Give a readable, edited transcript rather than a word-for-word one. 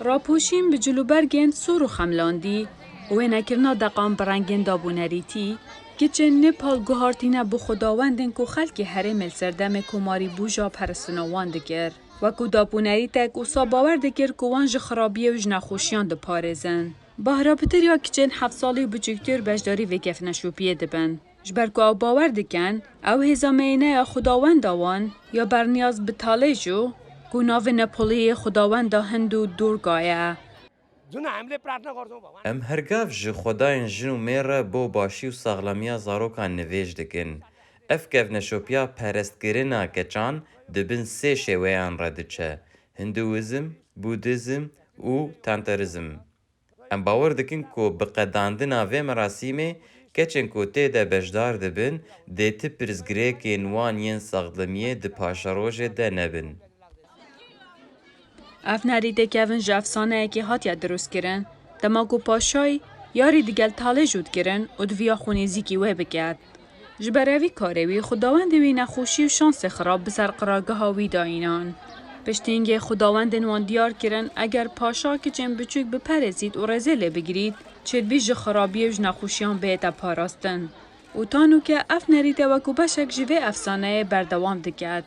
راپوشیم به جلوبرگین سور و خملاندی و نکرنا دقام برنگین دابونریتی که چه نپال گوهارتینه بو خداوندن که خلکی هره ملسردم کماری بوجا پرستنوان دگر و که دابونری تک و ساباور دگر که وانج خرابیه و جنخوشیان ده پارزن. بهرا پتریا که چند 7 سالی بچکتر بجداری وکف نشوپیه دبن. جبر که او باور دکن او هزامینه یا خداوند آوان یا برنیاز بتاله جو که ناو نپولی خداوند هندو دورگایه. ام هرگاف جی خدایان جنو میره بو باشی و ساغلامیا زاروکان نویج دکن. اف گف نشوپیا پرستگرینا کچان دبن سه شویان ردچه. هندویزم، بودیزم و تانتریزم. ام باور دکن که بقداندنا و مراسیمه کچن که تیده بجدار دبن دیتی پرزگره که نوان ین ساغلمیه ده پاشاروژه ده نبن. اف نریده که اون جافسانه اکی هاتیا دروست کرن، دماغو پاشای یاری دیگل تاله جود کرن و دویا خونیزی کی وی بکرد. جبروی کاروی خداوند وی نخوشی و شانس خراب بسر قرارگاه هاوی داینان. پشتینگه خداوند نوان دیار کرن اگر پاشا که چن بچوک بپرزید و رزله بگیرید، چید بیج خرابی و نخوشیان بیتا پاراستن. و تانو که اف نریده وکو بشک جوه افسانه بردوام دکرد.